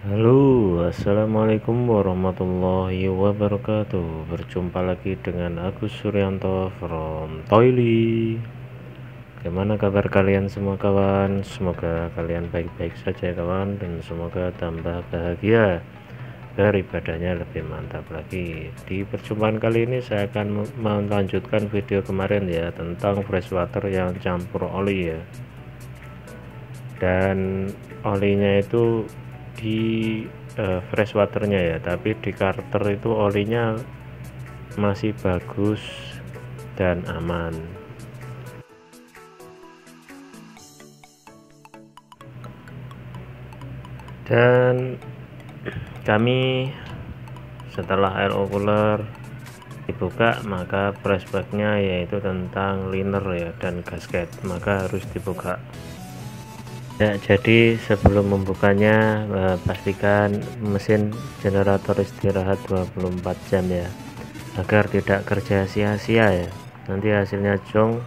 Halo, assalamualaikum warahmatullahi wabarakatuh. Berjumpa lagi dengan Agus Suryanto from Toily. Bagaimana kabar kalian semua kawan? Semoga kalian baik-baik saja kawan, dan semoga tambah bahagia, beribadahnya lebih mantap lagi. Di perjumpaan kali ini saya akan melanjutkan video kemarin ya, tentang freshwater yang campur oli ya. Dan olinya itu di freshwaternya ya, tapi di Carter itu olinya masih bagus dan aman. Dan kami setelah air cooler dibuka, maka flashbacknya yaitu tentang liner ya dan gasket, maka harus dibuka ya. Jadi sebelum membukanya, pastikan mesin generator istirahat 24 jam ya, agar tidak kerja sia-sia ya, nanti hasilnya jong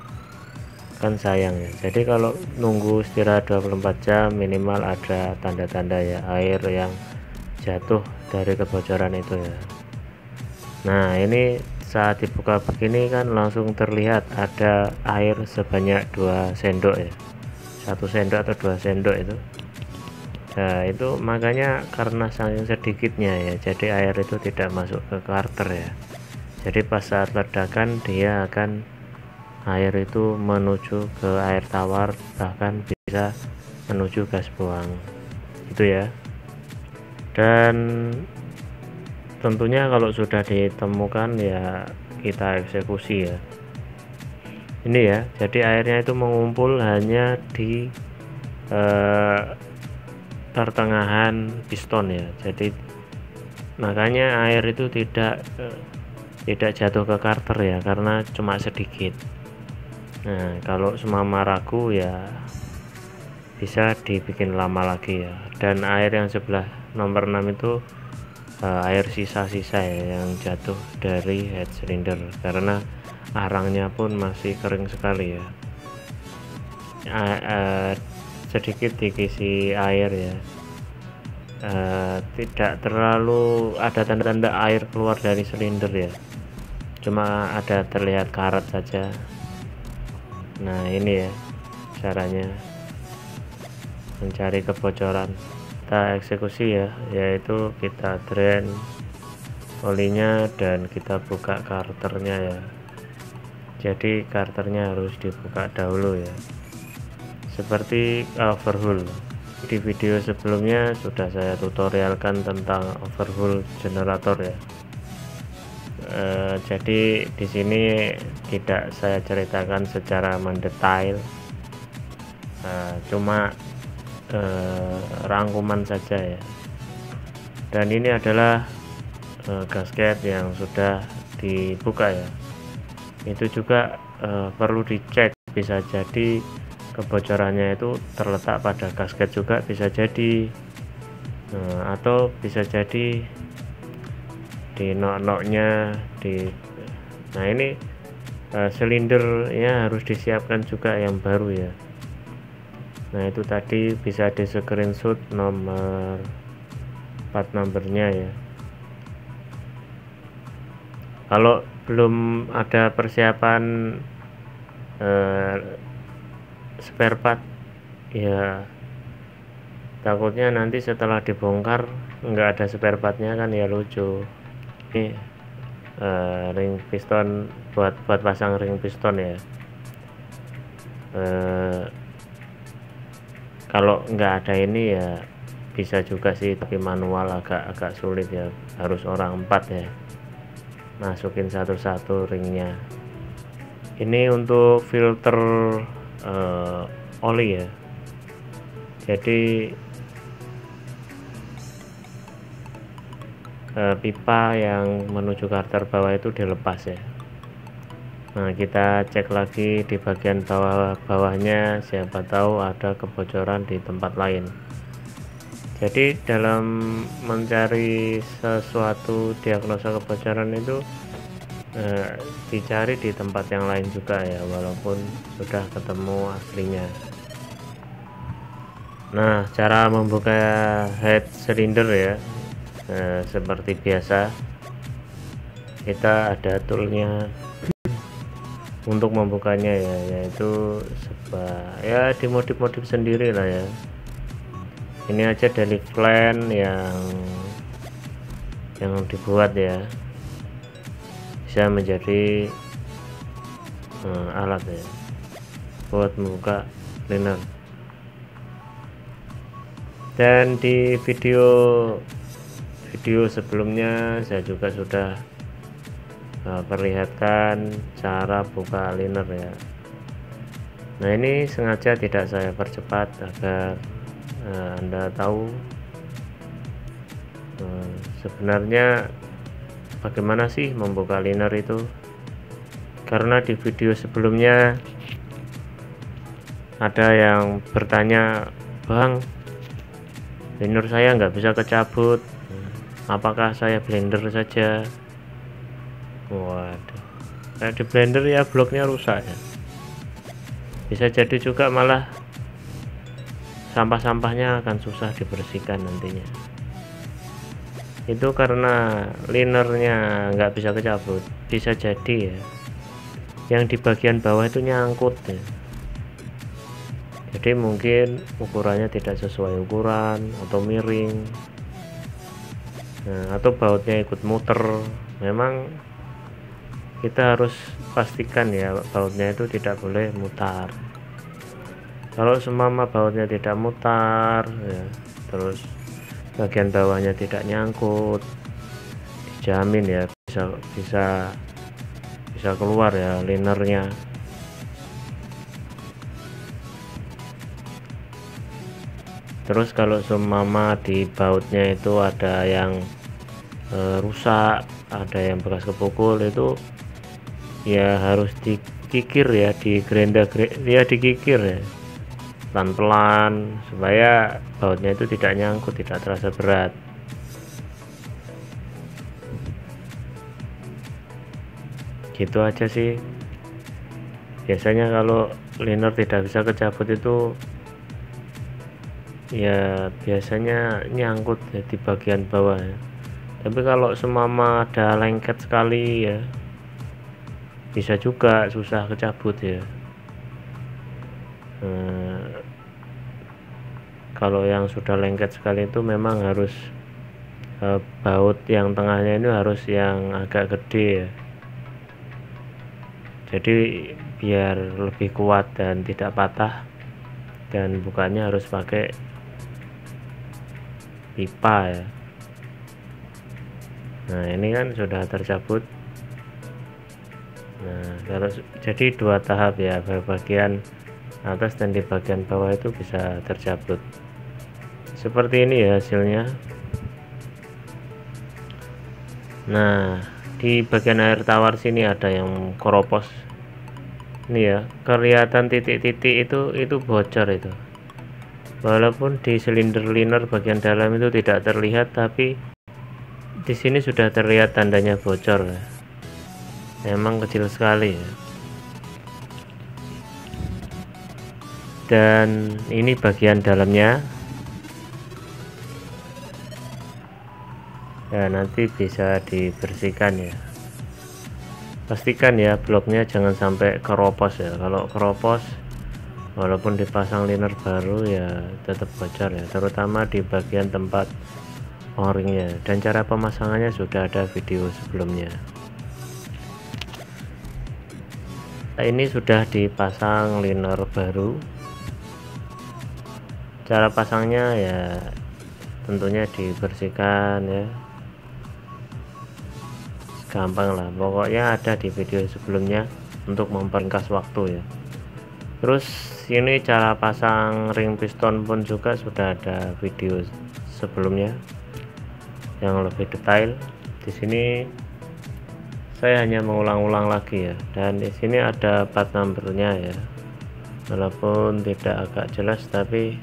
kan sayang ya. Jadi kalau nunggu istirahat 24 jam minimal ada tanda-tanda ya, air yang jatuh dari kebocoran itu ya. Nah, ini saat dibuka begini kan langsung terlihat ada air sebanyak 2 sendok ya, 1 sendok atau 2 sendok itu. Nah, itu makanya karena saking sedikitnya ya, jadi air itu tidak masuk ke Carter ya. Jadi pas saat ledakan dia akan, air itu menuju ke air tawar, bahkan bisa menuju gas buang itu ya. Dan tentunya kalau sudah ditemukan ya kita eksekusi ya. Ini ya, jadi airnya itu mengumpul hanya di pertengahan piston ya. Jadi makanya air itu tidak jatuh ke Carter ya, karena cuma sedikit. Nah, kalau semama ragu ya bisa dibikin lama lagi ya. Dan air yang sebelah nomor 6 itu air sisa-sisa ya, yang jatuh dari head cylinder, karena arangnya pun masih kering sekali ya. Sedikit dikisi air ya, tidak terlalu ada tanda-tanda air keluar dari silinder ya, cuma ada terlihat karat saja. Nah, ini ya caranya mencari kebocoran. Kita eksekusi ya, yaitu kita drain olinya dan kita buka Carternya ya. Jadi Carternya harus dibuka dahulu ya, seperti overhaul. Di video sebelumnya sudah saya tutorialkan tentang overhaul generator ya. Jadi di sini tidak saya ceritakan secara mendetail, cuma rangkuman saja ya. Dan ini adalah gasket yang sudah dibuka ya. Itu juga perlu dicek, bisa jadi kebocorannya itu terletak pada gasket juga bisa jadi, atau bisa jadi di nok-noknya nah ini silindernya harus disiapkan juga yang baru ya. Nah, itu tadi bisa di screenshot nomor 4 nomornya ya. Kalau belum ada persiapan spare part ya, takutnya nanti setelah dibongkar nggak ada spare partnya kan ya lucu. Ini ring piston, buat pasang ring piston ya. Kalau nggak ada ini ya bisa juga sih, tapi manual agak sulit ya, harus orang 4 ya, masukin satu-satu ringnya. Ini untuk filter oli ya. Jadi pipa yang menuju Carter bawah itu dilepas ya. Nah, kita cek lagi di bagian bawahnya, siapa tahu ada kebocoran di tempat lain. Jadi dalam mencari sesuatu diagnosa kebocoran itu dicari di tempat yang lain juga ya, walaupun sudah ketemu aslinya. Nah, cara membuka head silinder ya, seperti biasa kita ada toolnya untuk membukanya ya, yaitu ya dimodif-modif sendiri lah ya. Ini aja dari plan yang dibuat ya, bisa menjadi alat ya buat membuka liner. Dan di video sebelumnya saya juga sudah perlihatkan cara buka liner ya. Nah, ini sengaja tidak saya percepat agar Anda tahu sebenarnya bagaimana sih membuka liner itu, karena di video sebelumnya ada yang bertanya, "Bang, liner saya nggak bisa kecabut, apakah saya blender saja?" Waduh, kayak di blender ya bloknya rusak ya, bisa jadi juga malah sampah-sampahnya akan susah dibersihkan nantinya. Itu karena linernya nggak bisa kecabut. Bisa jadi ya yang di bagian bawah itu nyangkut ya, jadi mungkin ukurannya tidak sesuai ukuran atau miring, nah, atau bautnya ikut muter. Memang kita harus pastikan ya bautnya itu tidak boleh mutar. Kalau semama bautnya tidak mutar ya, terus bagian bawahnya tidak nyangkut, dijamin ya bisa keluar ya linernya. Terus kalau semama di bautnya itu ada yang rusak, ada yang bekas kepukul, itu ya harus dikikir ya, dikikir ya pelan-pelan supaya bautnya itu tidak nyangkut, tidak terasa berat. Gitu aja sih. Biasanya kalau liner tidak bisa kecabut itu ya biasanya nyangkut ya di bagian bawah ya. Tapi kalau semama ada lengket sekali ya, bisa juga susah kecabut ya. Kalau yang sudah lengket sekali itu memang harus baut yang tengahnya ini harus yang agak gede ya, jadi biar lebih kuat dan tidak patah, dan bukanya harus pakai pipa ya. Nah, ini kan sudah tercabut. Nah, kalau jadi dua tahap ya, bagian atas dan di bagian bawah itu bisa tercabut seperti ini ya hasilnya. Nah, di bagian air tawar sini ada yang keropos ini ya, kelihatan titik-titik itu bocor itu, walaupun di silinder liner bagian dalam itu tidak terlihat, tapi di sini sudah terlihat tandanya bocor ya. Memang kecil sekali ya. Dan ini bagian dalamnya ya, nanti bisa dibersihkan ya. Pastikan ya bloknya jangan sampai keropos ya. Kalau keropos walaupun dipasang liner baru ya tetap bocor ya, terutama di bagian tempat o-ringnya. Dan cara pemasangannya sudah ada video sebelumnya. Nah, ini sudah dipasang liner baru. Cara pasangnya ya tentunya dibersihkan ya, gampang lah pokoknya, ada di video sebelumnya untuk memperingkas waktu ya. Terus ini cara pasang ring piston pun juga sudah ada video sebelumnya yang lebih detail. Di sini saya hanya mengulang-ulang lagi ya, dan di sini ada part numbernya ya, walaupun tidak agak jelas tapi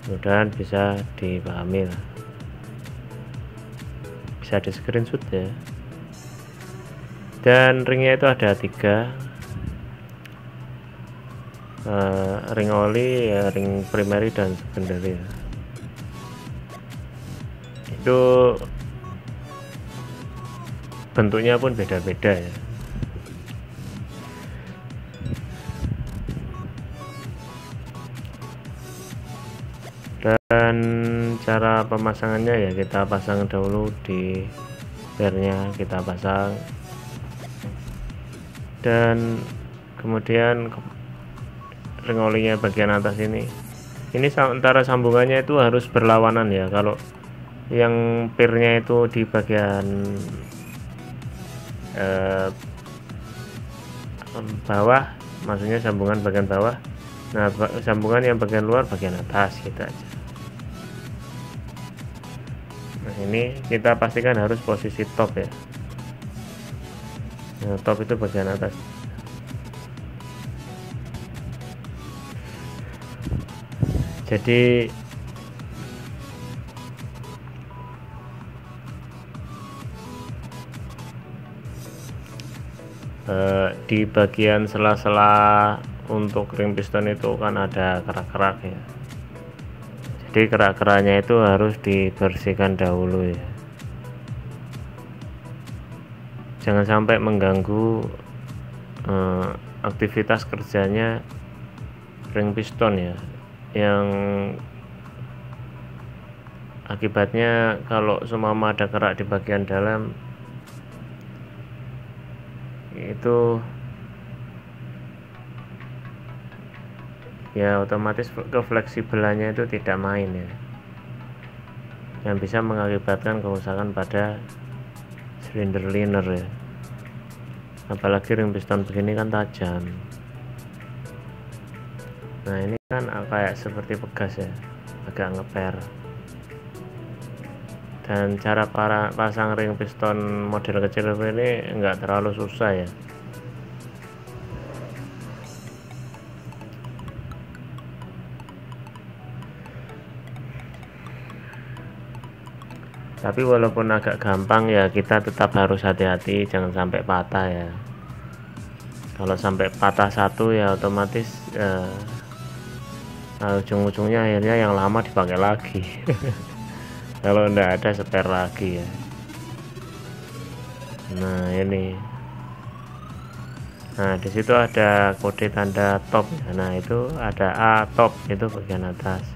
mudah-mudahan bisa dipahami lah, bisa di screenshot ya. Dan ringnya itu ada 3, ring oli ya, ring primary dan secondary ya. Itu bentuknya pun beda-beda ya. Dan cara pemasangannya ya, kita pasang dahulu di pernya, kita pasang, dan kemudian ring olinya bagian atas ini antara sambungannya itu harus berlawanan ya. Kalau yang pirnya itu di bagian bawah, maksudnya sambungan bagian bawah, nah sambungan yang bagian luar bagian atas, gitu aja. Nah ini kita pastikan harus posisi top ya. Nah, top itu bagian atas. Jadi di bagian sela-sela untuk ring piston itu kan ada kerak-kerak ya. Jadi kerak-keraknya itu harus dibersihkan dahulu ya. Jangan sampai mengganggu aktivitas kerjanya ring piston ya, yang akibatnya kalau seumpama ada kerak di bagian dalam itu ya otomatis kefleksibelannya itu tidak main ya, yang bisa mengakibatkan kerusakan pada silinder liner ya. Apalagi ring piston begini kan tajam. Nah ini kan kayak seperti pegas ya, agak ngeper. Dan cara pasang ring piston model kecil ini enggak terlalu susah ya. Tapi walaupun agak gampang ya, kita tetap harus hati-hati jangan sampai patah ya. Kalau sampai patah satu ya otomatis ujung-ujungnya akhirnya yang lama dipakai lagi. Kalau enggak ada spare lagi ya. Nah ini, nah disitu ada kode tanda top ya. Nah itu ada A top, itu bagian atas,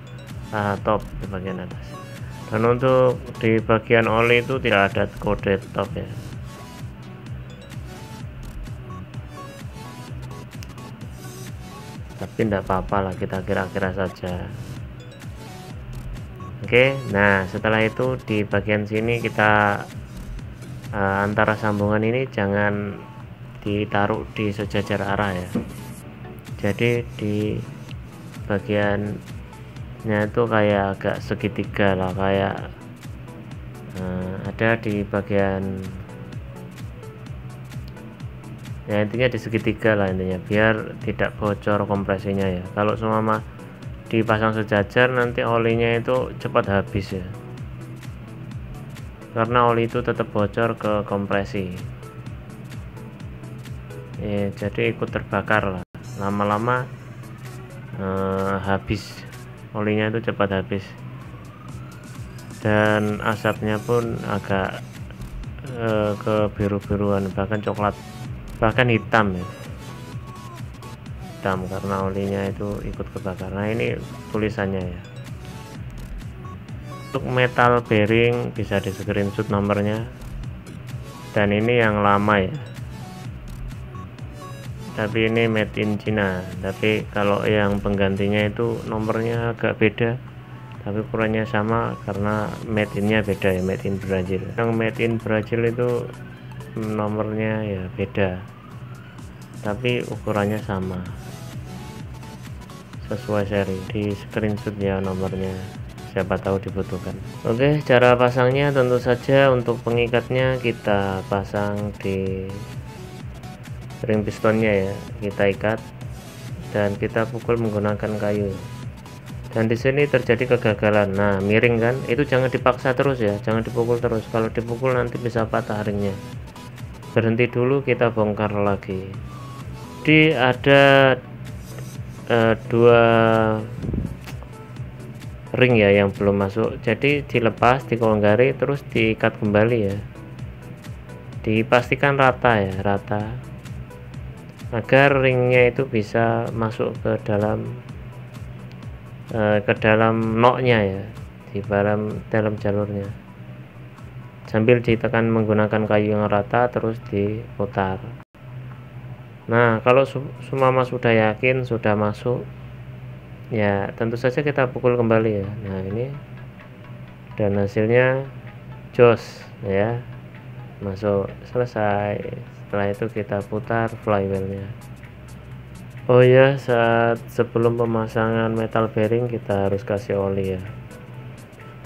A top di bagian atas. Dan untuk di bagian oli itu tidak ada kode top ya. Tapi tidak apa-apa lah, kita kira-kira saja. Oke, nah setelah itu di bagian sini kita antara sambungan ini jangan ditaruh di sejajar arah ya. Jadi di bagiannya itu kayak agak segitiga lah, kayak ada di bagian ya, intinya di segitiga lah intinya, biar tidak bocor kompresinya ya. Kalau semua dipasang sejajar nanti olinya itu cepat habis ya, karena oli itu tetap bocor ke kompresi ya, jadi ikut terbakar lah, lama-lama habis olinya itu, cepat habis, dan asapnya pun agak kebiru-biruan, bahkan coklat, bahkan hitam ya, hitam karena olinya itu ikut kebakar. Nah ini tulisannya ya. Untuk metal bearing bisa di screenshot nomornya, dan ini yang lama ya, tapi ini made in China. Tapi kalau yang penggantinya itu nomornya agak beda, tapi ukurannya sama karena made innya beda ya, made in Brazil. Yang made in Brazil itu nomornya ya beda, tapi ukurannya sama sesuai seri. Di screenshot ya nomornya, siapa tahu dibutuhkan. Oke, cara pasangnya tentu saja untuk pengikatnya kita pasang di ring pistonnya ya, kita ikat dan kita pukul menggunakan kayu. Dan di sini terjadi kegagalan, nah miring kan, itu jangan dipaksa terus ya, jangan dipukul terus. Kalau dipukul nanti bisa patah ringnya. Berhenti dulu, kita bongkar lagi. Di ada dua ring ya yang belum masuk, jadi dilepas, dikelonggari, terus diikat kembali ya, dipastikan rata ya, rata, agar ringnya itu bisa masuk ke dalam noknya ya, di dalam jalurnya, sambil ditekan menggunakan kayu yang rata, terus diputar. Nah, kalau sumama sudah yakin sudah masuk ya, tentu saja kita pukul kembali ya. Nah, ini dan hasilnya jos ya, masuk, selesai. Setelah itu kita putar flywheelnya. Oh ya, sebelum pemasangan metal bearing kita harus kasih oli ya.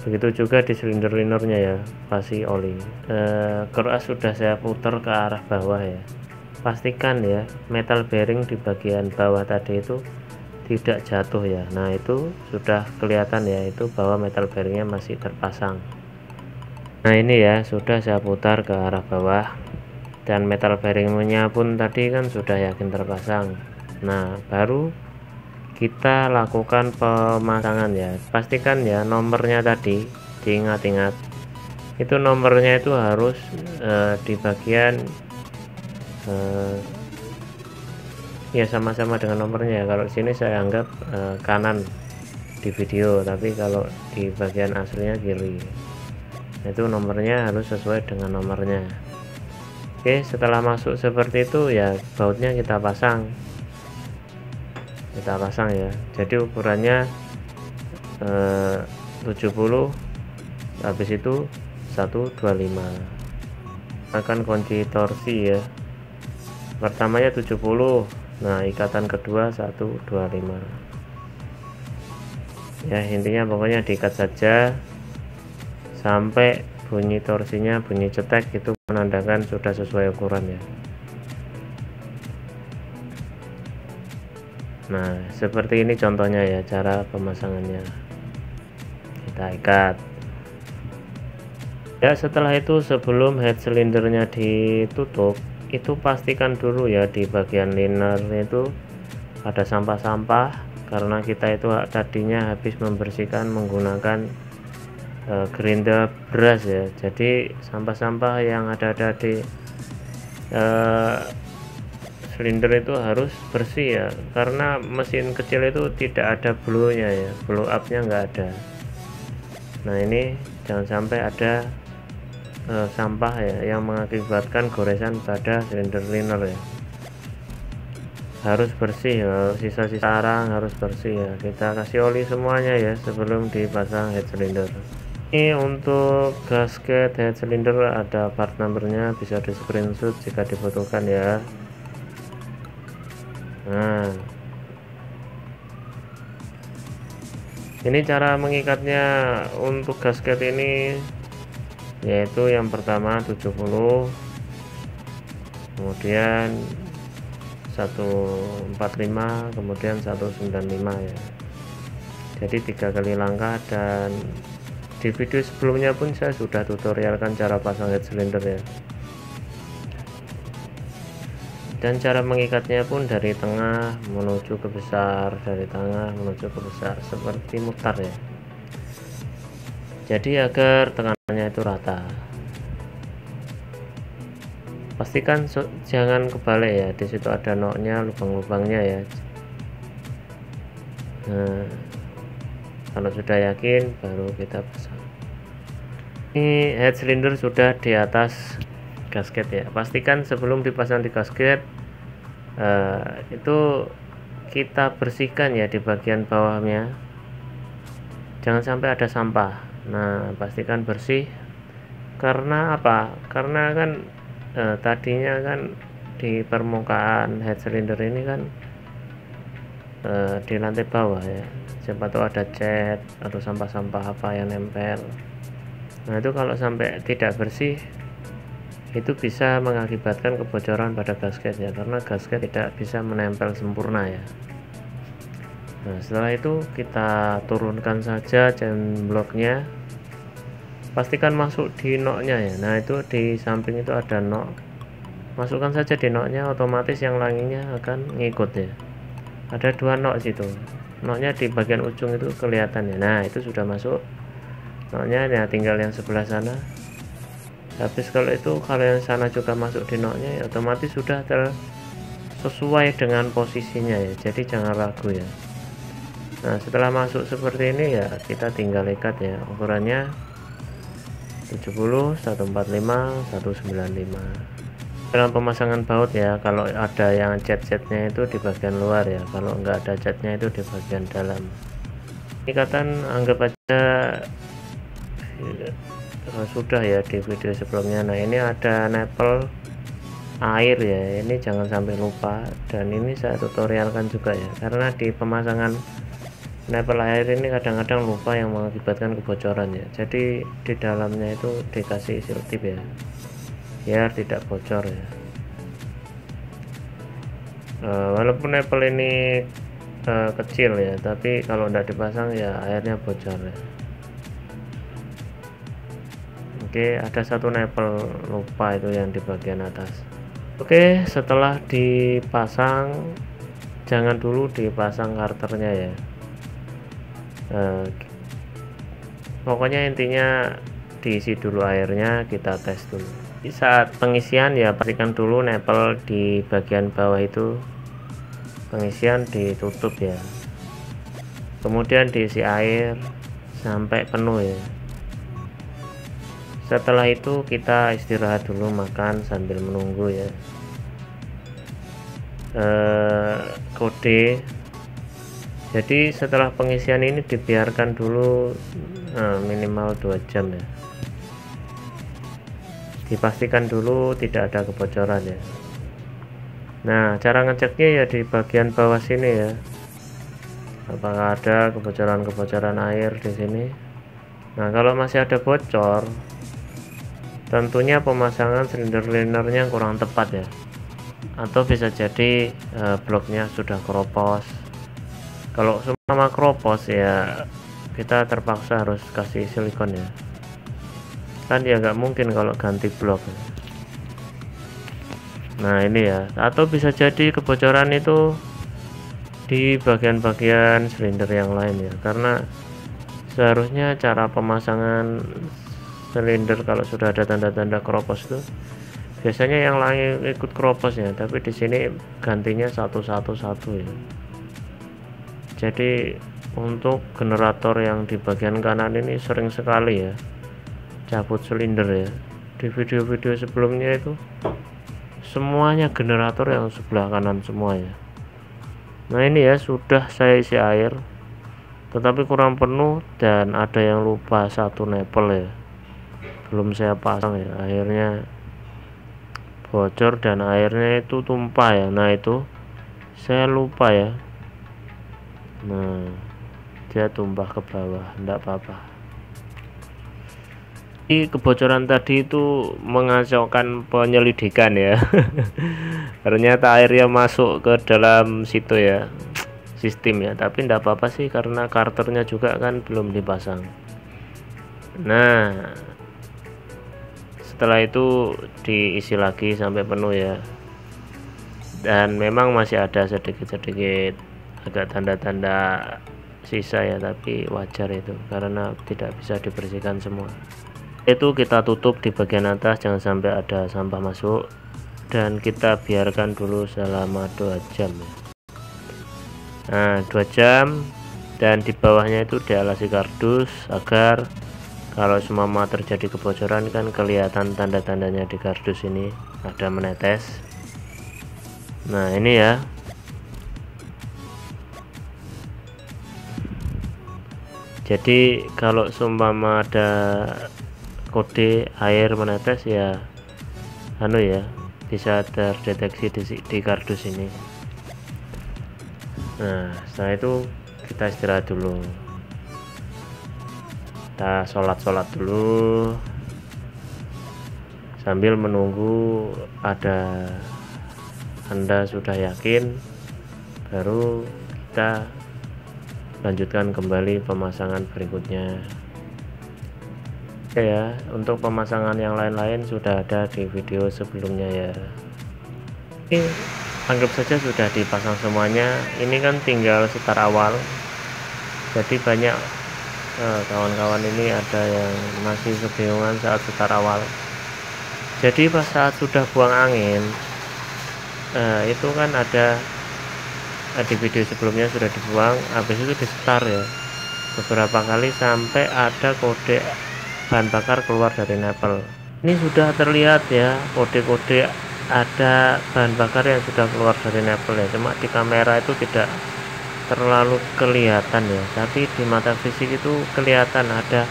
Begitu juga di silinder linernya ya, kasih oli. Keras sudah saya putar ke arah bawah ya. Pastikan ya metal bearing di bagian bawah tadi itu tidak jatuh ya. Nah, itu sudah kelihatan ya, itu bahwa metal bearingnya masih terpasang. Nah, ini ya sudah saya putar ke arah bawah, dan metal bearingnya pun tadi kan sudah yakin terpasang. Nah, baru kita lakukan pemasangan ya. Pastikan ya nomornya tadi diingat-ingat, itu nomornya itu harus di bagian ya sama-sama dengan nomornya ya. Kalau sini saya anggap kanan di video, tapi kalau di bagian aslinya kiri. Nah, itu nomornya harus sesuai dengan nomornya. Oke, setelah masuk seperti itu ya, bautnya kita pasang ya. Jadi ukurannya 70, habis itu 125. Akan kunci torsi ya, pertamanya 70. Nah, ikatan kedua 125 ya. Intinya pokoknya diikat saja sampai bunyi torsinya bunyi cetek, itu menandakan sudah sesuai ukuran ya. Nah, seperti ini contohnya ya cara pemasangannya. Kita ikat ya. Setelah itu sebelum head silindernya ditutup, itu pastikan dulu ya di bagian liner itu ada sampah-sampah, karena kita itu tadinya habis membersihkan menggunakan gerinda beras ya. Jadi sampah-sampah yang ada di silinder itu harus bersih ya, karena mesin kecil itu tidak ada blow-nya ya, blow up-nya nggak ada. Nah, ini jangan sampai ada sampah ya yang mengakibatkan goresan pada silinder liner ya. Harus bersih ya, sisa-sisa arang harus bersih ya. Kita kasih oli semuanya ya sebelum dipasang head cylinder. Ini untuk gasket head cylinder ada part numbernya, bisa di screenshot jika dibutuhkan ya. Nah, ini cara mengikatnya untuk gasket ini, yaitu yang pertama 70, kemudian 145, kemudian 195 ya. Jadi 3 kali langkah, dan di video sebelumnya pun saya sudah tutorialkan cara pasang head cylinder ya. Dan cara mengikatnya pun dari tengah menuju ke besar, dari tengah menuju ke besar, seperti mutar ya. Jadi agar tekanannya itu rata. Pastikan jangan kebalik ya, di situ ada noknya, lubang-lubangnya ya. Nah, kalau sudah yakin baru kita pasang. Ini head cylinder sudah di atas gasket ya. Pastikan sebelum dipasang di gasket itu kita bersihkan ya di bagian bawahnya, jangan sampai ada sampah. Nah, pastikan bersih, karena apa? Karena kan tadinya kan di permukaan head cylinder ini kan di lantai bawah ya, siapa tahu ada cat atau sampah-sampah apa yang nempel. Nah, itu kalau sampai tidak bersih, itu bisa mengakibatkan kebocoran pada gasket ya, karena gasket tidak bisa menempel sempurna ya. Nah, setelah itu kita turunkan saja chain blocknya, pastikan masuk di noknya ya. Nah, itu di samping itu ada nok, masukkan saja di noknya, otomatis yang lainnya akan ngikut ya. ada 2 nok situ. Noknya di bagian ujung itu kelihatan ya. Nah, itu sudah masuk noknya. Nah, tinggal yang sebelah sana. Habis kalau yang sana juga masuk di noknya, ya otomatis sudah sesuai dengan posisinya ya. Jadi jangan ragu ya. Nah, setelah masuk seperti ini ya, kita tinggal ikat ya. Ukurannya 70, 145, 195. Dalam pemasangan baut ya, kalau ada yang cat-catnya itu di bagian luar ya, kalau enggak ada catnya itu di bagian dalam. Ikatan anggap aja sudah ya di video sebelumnya. Nah, ini ada nepel air ya, ini jangan sampai lupa, dan ini saya tutorialkan juga ya, karena di pemasangan nepel air ini kadang-kadang lupa yang mengakibatkan kebocoran ya. Jadi di dalamnya itu dikasih seal tip ya, biar tidak bocor ya. Walaupun nepel ini kecil ya, tapi kalau tidak dipasang ya airnya bocor ya. Oke, ada satu nepel lupa itu yang di bagian atas. Oke, setelah dipasang, jangan dulu dipasang karternya ya. Pokoknya intinya diisi dulu airnya, kita tes dulu. Di saat pengisian ya pastikan dulu nepel di bagian bawah itu pengisian ditutup ya, kemudian diisi air sampai penuh ya. Setelah itu kita istirahat dulu, makan sambil menunggu ya. Kode, jadi setelah pengisian ini dibiarkan dulu minimal 2 jam ya. Dipastikan dulu tidak ada kebocoran ya. Nah, cara ngeceknya ya di bagian bawah sini ya, apakah ada kebocoran air di sini. Nah, kalau masih ada bocor, tentunya pemasangan silinder linernya kurang tepat ya, atau bisa jadi bloknya sudah keropos. Kalau sama keropos ya kita terpaksa harus kasih silikon ya, kan ya nggak mungkin kalau ganti blok. Nah, ini ya, atau bisa jadi kebocoran itu di bagian-bagian silinder yang lain ya, karena seharusnya cara pemasangan silinder kalau sudah ada tanda-tanda keropos itu biasanya yang lain ikut keropos ya, tapi di sini gantinya satu ya. Jadi untuk generator yang di bagian kanan ini sering sekali ya cabut silinder ya. Di video-video sebelumnya itu semuanya generator yang sebelah kanan semua ya. Nah, ini ya sudah saya isi air tetapi kurang penuh, dan ada yang lupa satu nepel ya, belum saya pasang ya, akhirnya bocor dan airnya itu tumpah ya. Nah, itu saya lupa ya. Nah, dia tumpah ke bawah, enggak apa-apa. Kebocoran tadi itu mengacaukan penyelidikan ya. Ternyata airnya masuk ke dalam situ ya, sistem ya, tapi enggak apa-apa sih karena karternya juga kan belum dipasang. Nah, setelah itu diisi lagi sampai penuh ya, dan memang masih ada sedikit-sedikit agak tanda-tanda sisa ya, tapi wajar itu karena tidak bisa dibersihkan semua. Itu kita tutup di bagian atas, jangan sampai ada sampah masuk, dan kita biarkan dulu selama 2 jam ya. Nah, 2 jam, dan di bawahnya itu dialasi kardus agar kalau semua terjadi kebocoran kan kelihatan tanda-tandanya di kardus ini ada menetes. Nah, ini ya. Jadi kalau seumpama ada kode air menetes ya ya bisa terdeteksi di kardus ini. Nah, setelah itu kita istirahat dulu, kita sholat dulu sambil menunggu Anda sudah yakin, baru kita lanjutkan kembali pemasangan berikutnya. Oke ya, untuk pemasangan yang lain-lain sudah ada di video sebelumnya ya. Oke, anggap saja sudah dipasang semuanya. Ini kan tinggal setar awal, jadi banyak kawan-kawan ini ada yang masih kebingungan saat setar awal. Jadi pas saat sudah buang angin, itu kan ada di video sebelumnya sudah dibuang, habis itu disetar ya beberapa kali sampai ada kode bahan bakar keluar dari napel. Ini sudah terlihat ya kode-kode ada bahan bakar yang sudah keluar dari napel ya, cuma di kamera itu tidak terlalu kelihatan ya, tapi di mata fisik itu kelihatan ada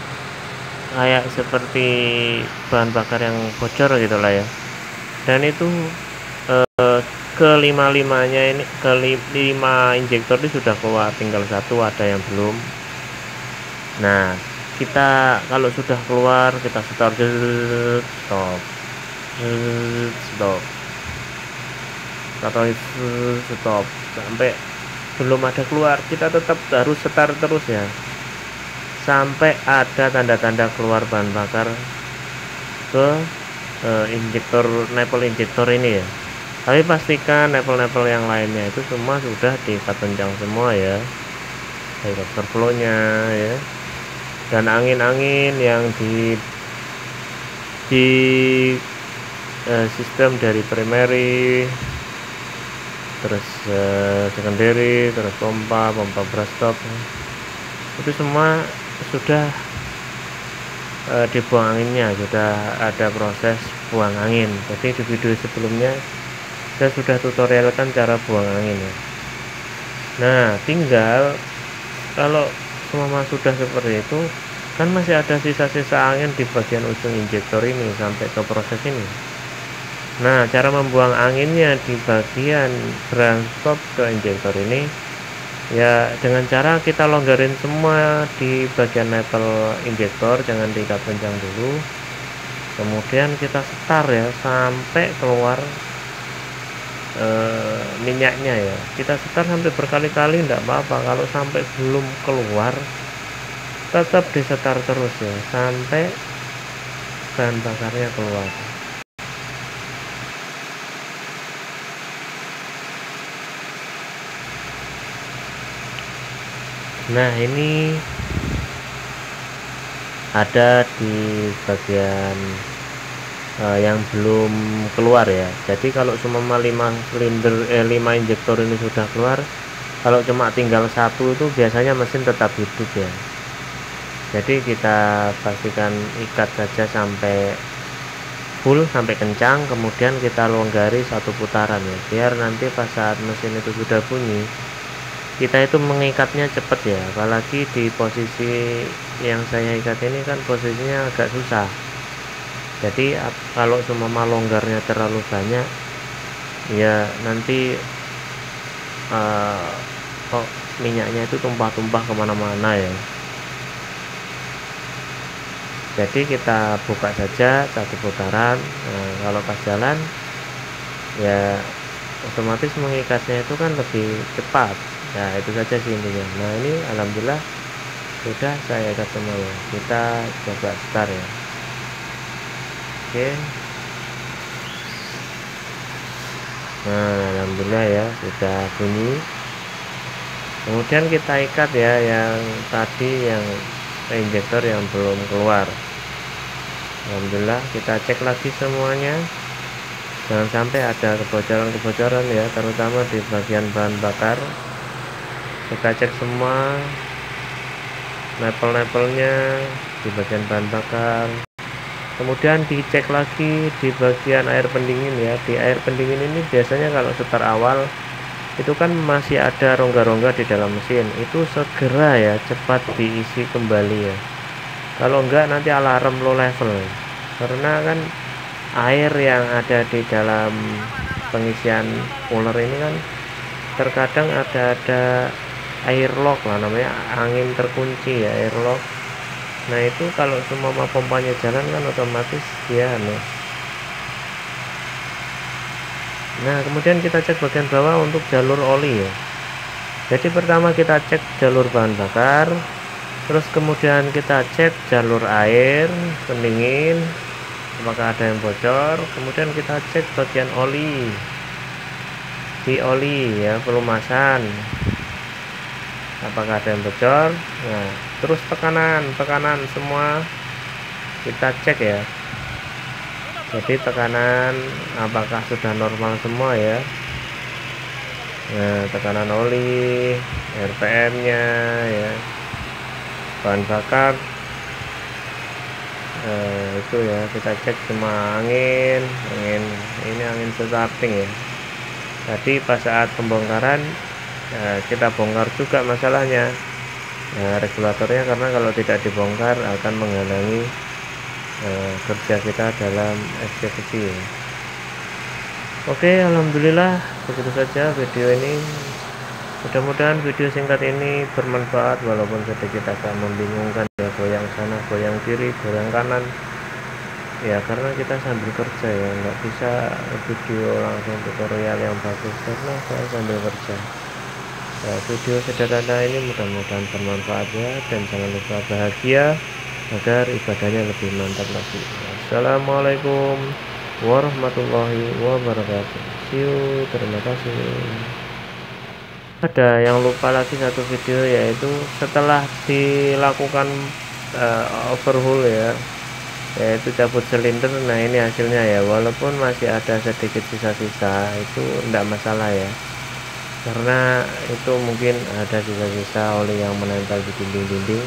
kayak seperti bahan bakar yang bocor gitulah ya. Dan itu kelima-limanya ini, kelima injektor ini sudah keluar, tinggal satu ada yang belum. Nah, kita kalau sudah keluar kita stop, stop, stop, atau stop sampai belum ada keluar, kita tetap harus setar terus ya sampai ada tanda-tanda keluar bahan bakar ke injektor, napel injektor ini ya. Tapi pastikan napel-napel yang lainnya itu semua sudah diikat kencang semua ya, exhaust flow nya ya, dan angin-angin yang di sistem dari primary, terus secondary, terus pompa brush stop, itu semua sudah dibuang anginnya, sudah ada proses buang angin. Jadi di video sebelumnya saya sudah tutorialkan cara buang angin ya. Nah, tinggal kalau semua sudah seperti itu kan masih ada sisa-sisa angin di bagian ujung injektor ini sampai ke proses ini. Nah, cara membuang anginnya di bagian branch stop ke injektor ini ya dengan cara kita longgarin semua di bagian napel injektor, jangan diikat kencang dulu, kemudian kita setar ya sampai keluar minyaknya ya. Kita setar sampai berkali-kali enggak apa-apa, kalau sampai belum keluar tetap disetar terus ya sampai bahan bakarnya keluar. Nah, ini ada di bagian yang belum keluar ya. Jadi kalau cuma 5 silinder 5 injektor ini sudah keluar, kalau cuma tinggal satu itu biasanya mesin tetap hidup ya. Jadi kita pastikan ikat saja sampai full, sampai kencang, kemudian kita longgari satu putaran ya, biar nanti pas saat mesin itu sudah bunyi kita itu mengikatnya cepat ya. Apalagi di posisi yang saya ikat ini kan posisinya agak susah, jadi kalau cuma longgarnya terlalu banyak ya nanti kok minyaknya itu tumpah-tumpah kemana-mana ya. Jadi kita buka saja satu putaran. Nah, kalau pas jalan ya otomatis mengikatnya itu kan lebih cepat. Nah, itu saja sih intinya. Nah, ini alhamdulillah sudah saya ikat semuanya. Kita coba start ya. Oke. Nah, alhamdulillah ya sudah bunyi. Kemudian kita ikat ya yang tadi, yang injektor yang belum keluar. Alhamdulillah kita cek lagi semuanya, jangan sampai ada kebocoran-kebocoran ya, terutama di bagian bahan bakar. Kita cek semua napel-napelnya di bagian bahan bakar, kemudian dicek lagi di bagian air pendingin ya. Di air pendingin ini biasanya kalau setar awal itu kan masih ada rongga-rongga di dalam mesin, itu segera ya cepat diisi kembali ya. Kalau enggak nanti alarm low level, karena kan air yang ada di dalam pengisian cooler ini kan terkadang ada air lock lah namanya, angin terkunci ya, air lock. Nah, itu kalau semua pompanya jalan kan otomatis dia Nah, kemudian kita cek bagian bawah untuk jalur oli ya. Jadi pertama kita cek jalur bahan bakar, terus kemudian kita cek jalur air pendingin apakah ada yang bocor, kemudian kita cek bagian oli di oli ya, pelumasan. Apakah ada yang bocor? Nah, terus tekanan semua kita cek ya. Jadi tekanan apakah sudah normal semua ya. Nah, tekanan oli, RPM nya ya, bahan bakar itu ya, kita cek semua. Angin ini angin starting ya. Tadi pas saat pembongkaran kita bongkar juga masalahnya regulatornya, karena kalau tidak dibongkar akan menghalangi kerja kita dalam eksekusi ya. Oke, alhamdulillah begitu saja video ini. Mudah-mudahan video singkat ini bermanfaat walaupun sedikit agak membingungkan ya, goyang sana goyang kiri goyang kanan ya, karena kita sambil kerja ya, nggak bisa video langsung tutorial yang bagus karena saya sambil kerja. Video sederhana ini mudah-mudahan bermanfaat ya, dan jangan lupa bahagia agar ibadahnya lebih mantap lagi. Assalamualaikum warahmatullahi wabarakatuh. See you, terima kasih. Ada yang lupa lagi satu video, yaitu setelah dilakukan overhaul ya, yaitu cabut silinder. Nah ini hasilnya ya, walaupun masih ada sedikit sisa-sisa, itu enggak masalah ya, karena itu mungkin ada sisa-sisa oli yang menempel di dinding-dinding,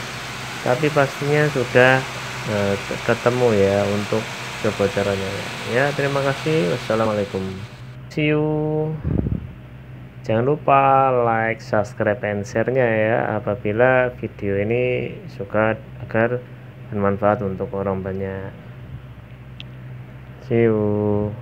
tapi pastinya sudah ketemu ya untuk kebocorannya ya. Terima kasih, wassalamualaikum, see you. Jangan lupa like, subscribe, and share-nya ya apabila video ini suka, agar bermanfaat untuk orang banyak. See you.